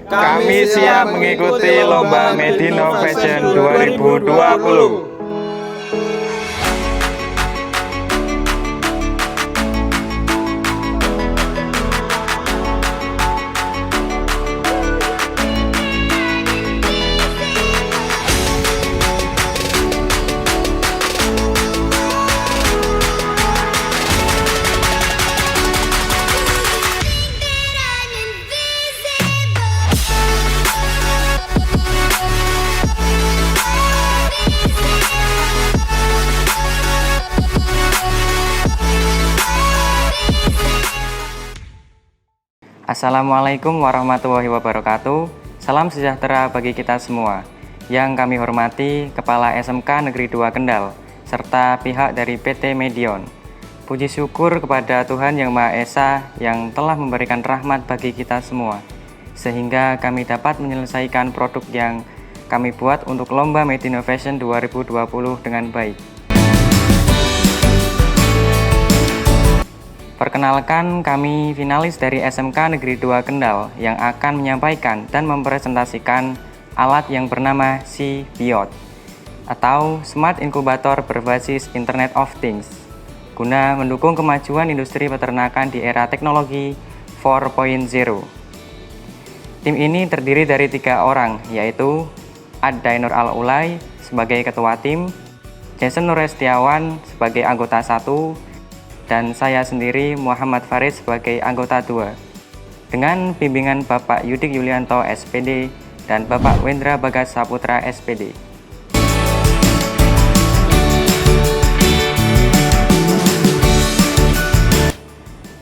Kami siap mengikuti Lomba Made Innovation 2020. Assalamualaikum warahmatullahi wabarakatuh. Salam sejahtera bagi kita semua. Yang kami hormati Kepala SMK Negeri 2 Kendal, serta pihak dari PT Medion. Puji syukur kepada Tuhan Yang Maha Esa yang telah memberikan rahmat bagi kita semua, sehingga kami dapat menyelesaikan produk yang kami buat untuk Lomba Made Innovation 2020 dengan baik. Perkenalkan, kami finalis dari SMK Negeri 2 Kendal yang akan menyampaikan dan mempresentasikan alat yang bernama SeaBiot atau Smart Incubator berbasis Internet of Things guna mendukung kemajuan industri peternakan di era teknologi 4.0. Tim ini terdiri dari 3 orang, yaitu Ad-Dainur Al-Ulay sebagai ketua tim, Jason Nurestiawan sebagai anggota 1, dan saya sendiri Muhammad Farid sebagai anggota 2 dengan bimbingan Bapak Yudik Yulianto SPD dan Bapak Wendra Bagas Saputra SPD.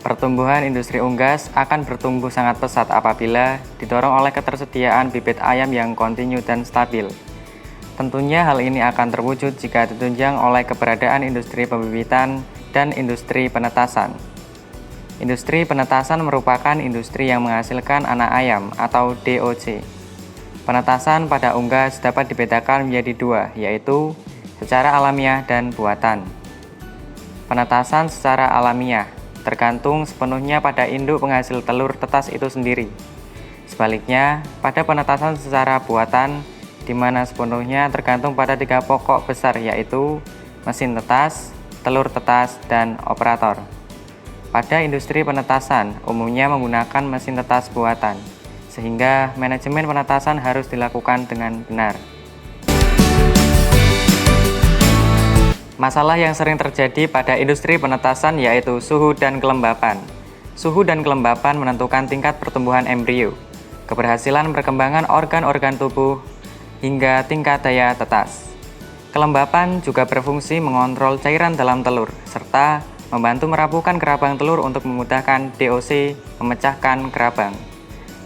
Pertumbuhan industri unggas akan bertumbuh sangat pesat apabila didorong oleh ketersediaan bibit ayam yang kontinu dan stabil. Tentunya hal ini akan terwujud jika ditunjang oleh keberadaan industri pembibitan dan industri penetasan. Industri penetasan merupakan industri yang menghasilkan anak ayam atau DOC. Penetasan pada unggas dapat dibedakan menjadi 2, yaitu secara alamiah dan buatan. Penetasan secara alamiah tergantung sepenuhnya pada induk penghasil telur tetas itu sendiri. Sebaliknya, pada penetasan secara buatan, di mana sepenuhnya tergantung pada 3 pokok besar, yaitu mesin tetas, telur tetas, dan operator. Pada industri penetasan, umumnya menggunakan mesin tetas buatan, sehingga manajemen penetasan harus dilakukan dengan benar. Masalah yang sering terjadi pada industri penetasan yaitu suhu dan kelembapan. Suhu dan kelembapan menentukan tingkat pertumbuhan embrio, keberhasilan perkembangan organ-organ tubuh, hingga tingkat daya tetas. Kelembapan juga berfungsi mengontrol cairan dalam telur, serta membantu merapuhkan kerabang telur untuk memudahkan DOC memecahkan kerabang.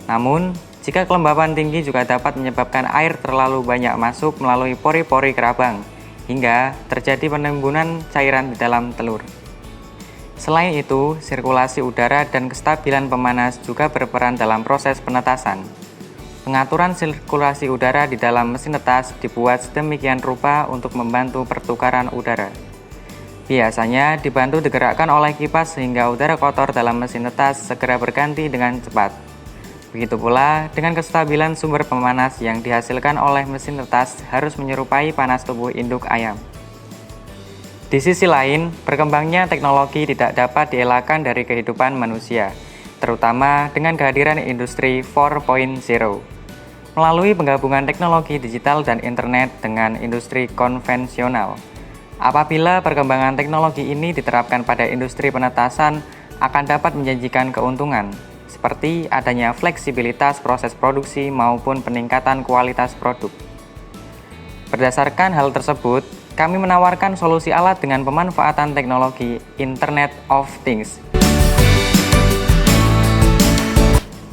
Namun, jika kelembapan tinggi juga dapat menyebabkan air terlalu banyak masuk melalui pori-pori kerabang, hingga terjadi penimbunan cairan di dalam telur. Selain itu, sirkulasi udara dan kestabilan pemanas juga berperan dalam proses penetasan. Pengaturan sirkulasi udara di dalam mesin tetas dibuat sedemikian rupa untuk membantu pertukaran udara. Biasanya dibantu digerakkan oleh kipas sehingga udara kotor dalam mesin tetas segera berganti dengan cepat. Begitu pula dengan kestabilan sumber pemanas yang dihasilkan oleh mesin tetas harus menyerupai panas tubuh induk ayam. Di sisi lain, berkembangnya teknologi tidak dapat dielakkan dari kehidupan manusia, terutama dengan kehadiran industri 4.0. Melalui penggabungan teknologi digital dan internet dengan industri konvensional. Apabila perkembangan teknologi ini diterapkan pada industri penetasan, akan dapat menjanjikan keuntungan, seperti adanya fleksibilitas proses produksi maupun peningkatan kualitas produk. Berdasarkan hal tersebut, kami menawarkan solusi alat dengan pemanfaatan teknologi Internet of Things.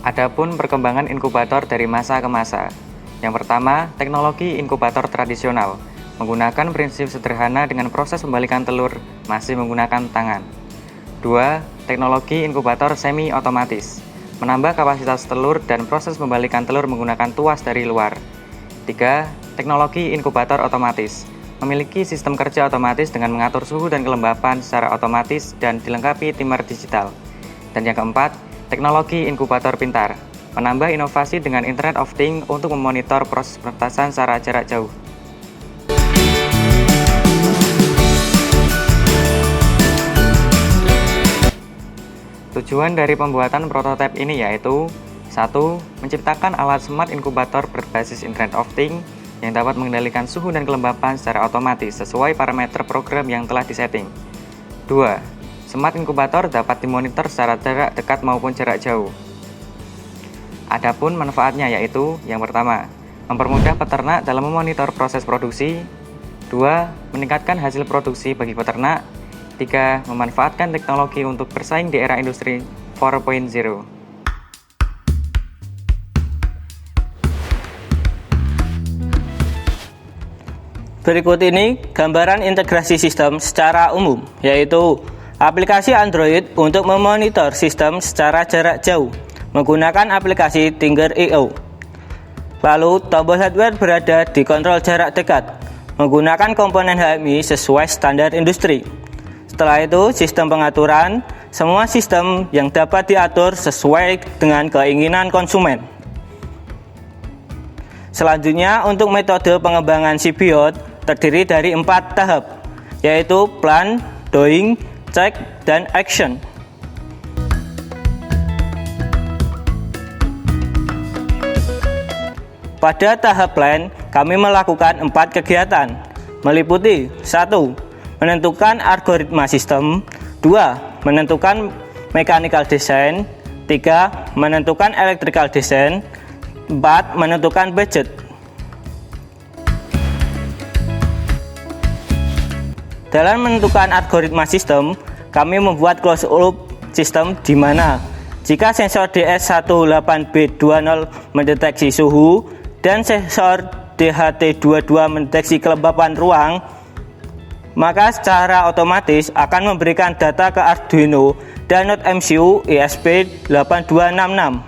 Adapun perkembangan inkubator dari masa ke masa. Yang pertama, teknologi inkubator tradisional, menggunakan prinsip sederhana dengan proses pembalikan telur masih menggunakan tangan. 2. Teknologi inkubator semi otomatis, menambah kapasitas telur dan proses pembalikan telur menggunakan tuas dari luar. 3. Teknologi inkubator otomatis, memiliki sistem kerja otomatis dengan mengatur suhu dan kelembapan secara otomatis dan dilengkapi timer digital. Dan yang keempat, teknologi inkubator pintar, menambah inovasi dengan Internet of Things untuk memonitor proses penetasan secara jarak jauh. Tujuan dari pembuatan prototipe ini yaitu 1. Menciptakan alat smart inkubator berbasis Internet of Things yang dapat mengendalikan suhu dan kelembapan secara otomatis sesuai parameter program yang telah disetting. 2. Smart inkubator dapat dimonitor secara jarak dekat maupun jarak jauh. Adapun manfaatnya yaitu yang pertama, mempermudah peternak dalam memonitor proses produksi. 2. Meningkatkan hasil produksi bagi peternak. 3. Memanfaatkan teknologi untuk bersaing di era industri 4.0. Berikut ini gambaran integrasi sistem secara umum, yaitu aplikasi Android untuk memonitor sistem secara jarak jauh menggunakan aplikasi Tinger.io. Lalu, tombol hardware berada di kontrol jarak dekat menggunakan komponen HMI sesuai standar industri. Setelah itu, sistem pengaturan, semua sistem yang dapat diatur sesuai dengan keinginan konsumen. Selanjutnya, untuk metode pengembangan Sybiot terdiri dari 4 tahap, yaitu plan, doing, check, dan action. Pada tahap plan, kami melakukan 4 kegiatan, meliputi 1. Menentukan algoritma sistem. 2. Menentukan mechanical design. 3. Menentukan electrical design. 4. Menentukan budget. Dalam menentukan algoritma sistem, kami membuat closed loop sistem di mana jika sensor DS18B20 mendeteksi suhu dan sensor DHT22 mendeteksi kelembapan ruang, maka secara otomatis akan memberikan data ke Arduino dan Node MCU ESP8266.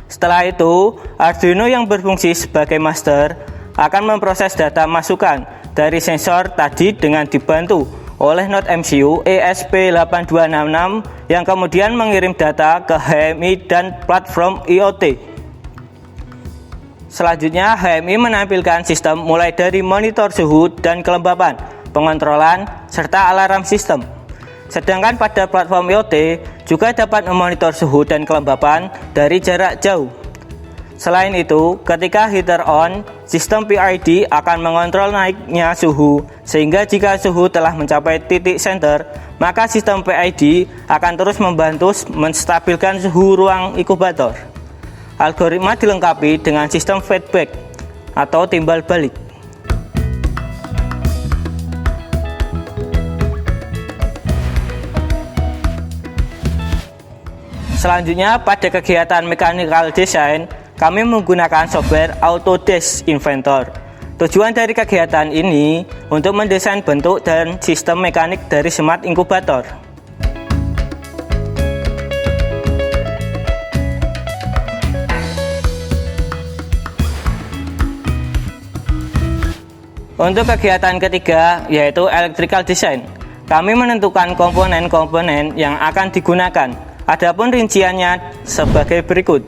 Setelah itu, Arduino yang berfungsi sebagai master akan memproses data masukan dari sensor tadi dengan dibantu oleh Node MCU ESP8266 yang kemudian mengirim data ke HMI dan platform IoT. Selanjutnya, HMI menampilkan sistem mulai dari monitor suhu dan kelembapan, pengontrolan, serta alarm sistem. Sedangkan pada platform IoT juga dapat memonitor suhu dan kelembapan dari jarak jauh. Selain itu, ketika heater on, sistem PID akan mengontrol naiknya suhu, sehingga jika suhu telah mencapai titik center, maka sistem PID akan terus membantu menstabilkan suhu ruang inkubator. Algoritma dilengkapi dengan sistem feedback atau timbal balik. Selanjutnya, pada kegiatan mechanical design, kami menggunakan software Autodesk Inventor. Tujuan dari kegiatan ini untuk mendesain bentuk dan sistem mekanik dari smart inkubator. Untuk kegiatan ketiga, yaitu electrical design, kami menentukan komponen-komponen yang akan digunakan. Adapun rinciannya sebagai berikut.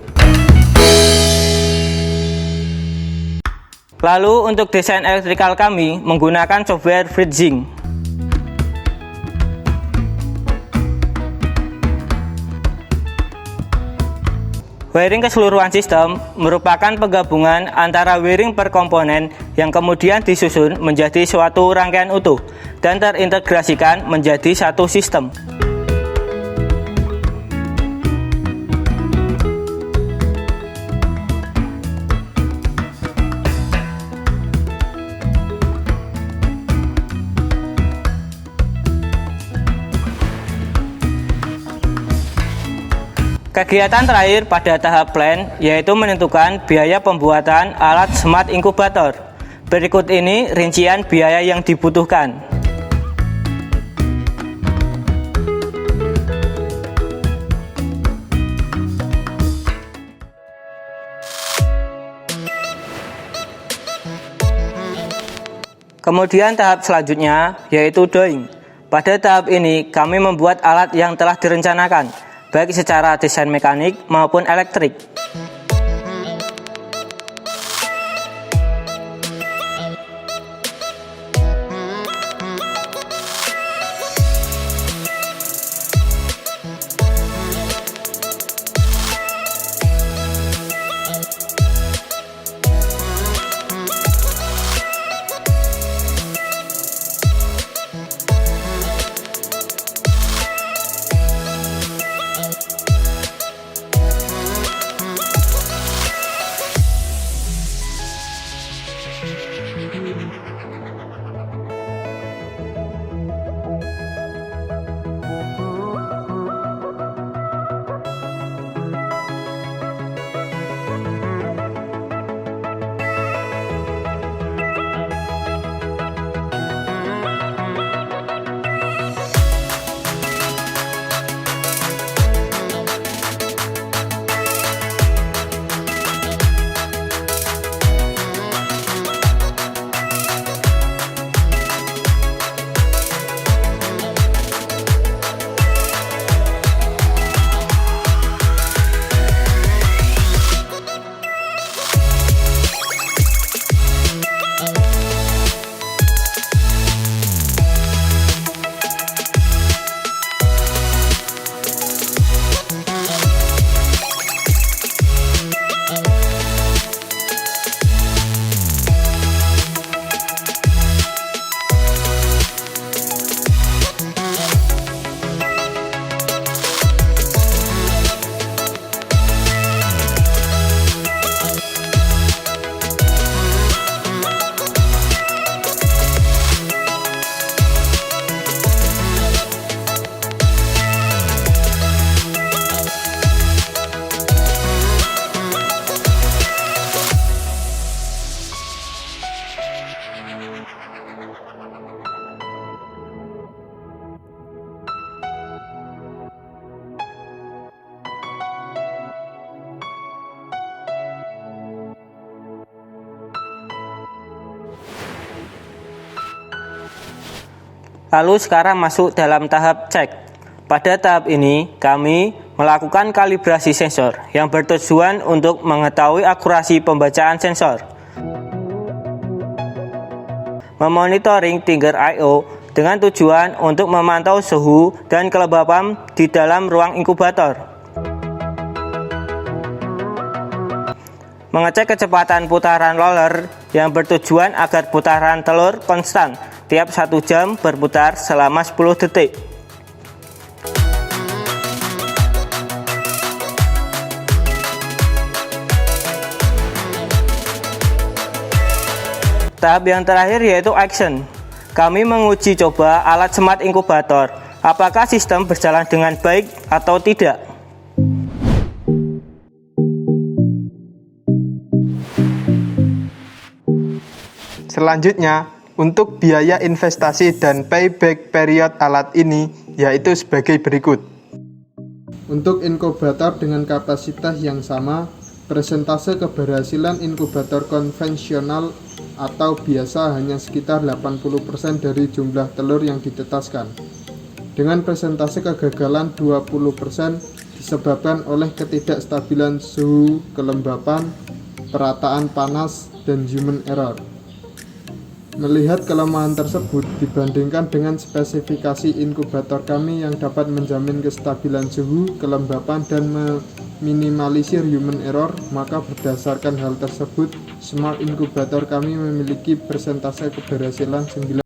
Lalu untuk desain elektrikal kami menggunakan software Fritzing. Wiring keseluruhan sistem merupakan penggabungan antara wiring per komponen yang kemudian disusun menjadi suatu rangkaian utuh dan terintegrasikan menjadi satu sistem. Kegiatan terakhir pada tahap plan yaitu menentukan biaya pembuatan alat smart inkubator. Berikut ini rincian biaya yang dibutuhkan. Kemudian tahap selanjutnya yaitu doing. Pada tahap ini kami membuat alat yang telah direncanakan baik secara desain mekanik maupun elektrik. Lalu sekarang masuk dalam tahap cek. Pada tahap ini, kami melakukan kalibrasi sensor yang bertujuan untuk mengetahui akurasi pembacaan sensor. Memonitoring trigger I/O dengan tujuan untuk memantau suhu dan kelembapan di dalam ruang inkubator. Mengecek kecepatan putaran roller yang bertujuan agar putaran telur konstan tiap 1 jam berputar selama 10 detik. Tahap yang terakhir yaitu action. Kami menguji coba alat smart inkubator. Apakah sistem berjalan dengan baik atau tidak? Selanjutnya, untuk biaya investasi dan payback period alat ini yaitu sebagai berikut. Untuk inkubator dengan kapasitas yang sama, persentase keberhasilan inkubator konvensional atau biasa hanya sekitar 80% dari jumlah telur yang ditetaskan. Dengan persentase kegagalan 20% disebabkan oleh ketidakstabilan suhu, kelembapan, perataan panas, dan human error. Melihat kelemahan tersebut dibandingkan dengan spesifikasi inkubator kami yang dapat menjamin kestabilan suhu, kelembapan, dan meminimalisir human error, maka berdasarkan hal tersebut, smart inkubator kami memiliki persentase keberhasilan 9.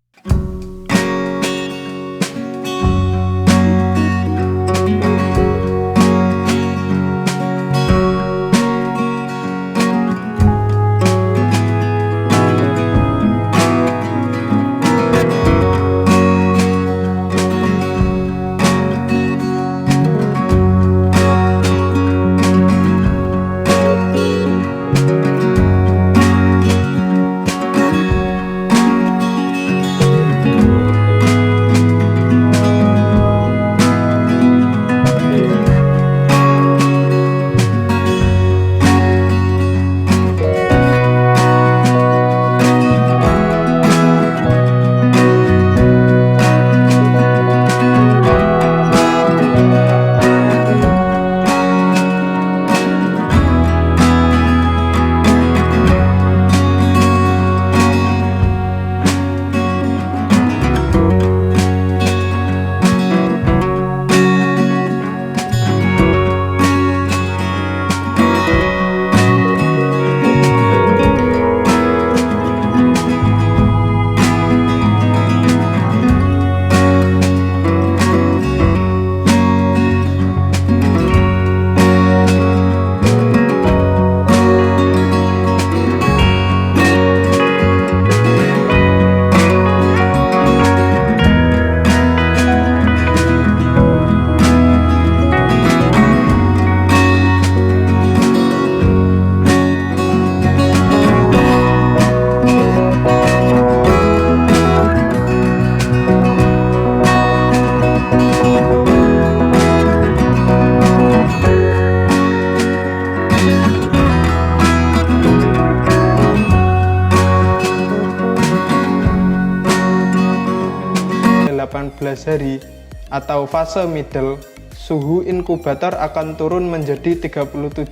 hari atau fase middle, suhu inkubator akan turun menjadi 37,5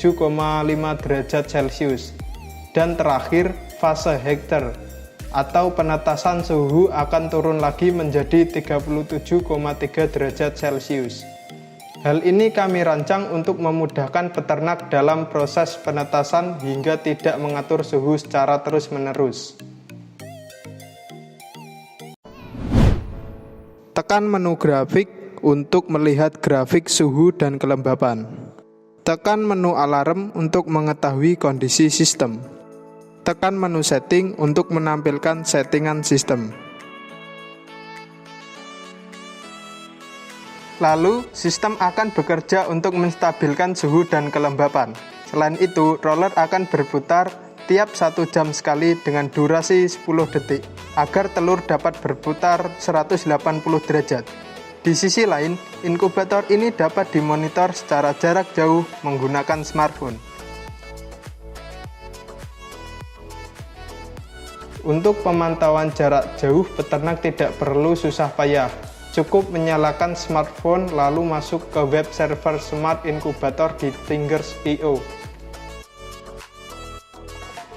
derajat Celcius. Dan terakhir, fase Hector atau penetasan suhu akan turun lagi menjadi 37,3 derajat Celcius. Hal ini kami rancang untuk memudahkan peternak dalam proses penetasan hingga tidak mengatur suhu secara terus-menerus. Tekan menu grafik untuk melihat grafik suhu dan kelembapan. Tekan menu alarm untuk mengetahui kondisi sistem. Tekan menu setting untuk menampilkan settingan sistem. Lalu, sistem akan bekerja untuk menstabilkan suhu dan kelembapan. Selain itu, roller akan berputar tiap 1 jam sekali dengan durasi 10 detik, agar telur dapat berputar 180 derajat. Di sisi lain, inkubator ini dapat dimonitor secara jarak jauh menggunakan smartphone. Untuk pemantauan jarak jauh, peternak tidak perlu susah payah. Cukup menyalakan smartphone lalu masuk ke web server Smart Inkubator di Tingers.io.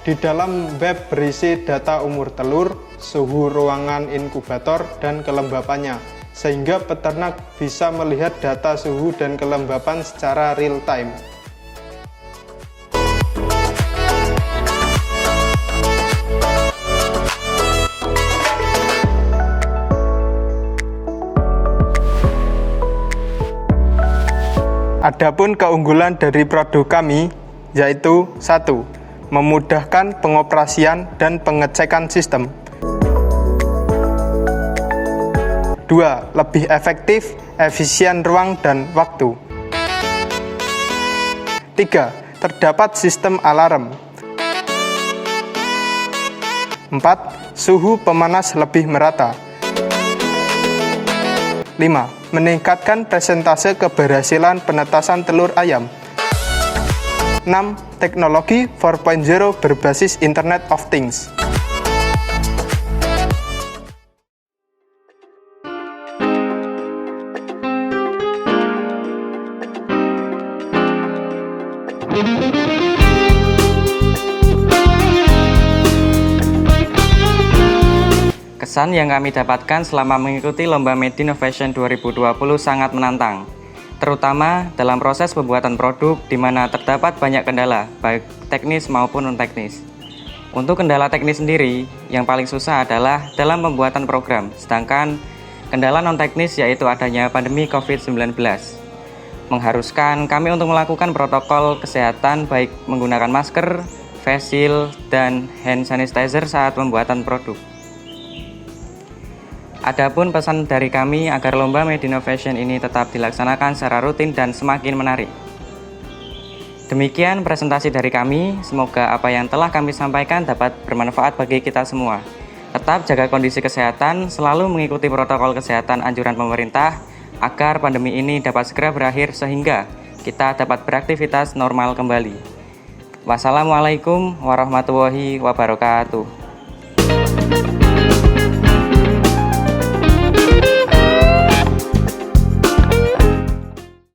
Di dalam web berisi data umur telur, suhu ruangan inkubator, dan kelembapannya, sehingga peternak bisa melihat data suhu dan kelembapan secara real time. Adapun keunggulan dari produk kami yaitu 1. Memudahkan pengoperasian dan pengecekan sistem. 2. Lebih efektif, efisien ruang dan waktu. 3. Terdapat sistem alarm. 4. Suhu pemanas lebih merata. 5. Meningkatkan persentase keberhasilan penetasan telur ayam. 6. Teknologi 4.0 berbasis Internet of Things. Kesan yang kami dapatkan selama mengikuti Lomba Made Innovation 2020 sangat menantang, terutama dalam proses pembuatan produk di mana terdapat banyak kendala, baik teknis maupun non-teknis. Untuk kendala teknis sendiri, yang paling susah adalah dalam pembuatan program, sedangkan kendala non-teknis yaitu adanya pandemi COVID-19. Mengharuskan kami untuk melakukan protokol kesehatan baik menggunakan masker, face shield, dan hand sanitizer saat pembuatan produk. Adapun pesan dari kami agar Lomba Made Innovation ini tetap dilaksanakan secara rutin dan semakin menarik. Demikian presentasi dari kami, semoga apa yang telah kami sampaikan dapat bermanfaat bagi kita semua. Tetap jaga kondisi kesehatan, selalu mengikuti protokol kesehatan anjuran pemerintah, agar pandemi ini dapat segera berakhir sehingga kita dapat beraktivitas normal kembali. Wassalamualaikum warahmatullahi wabarakatuh.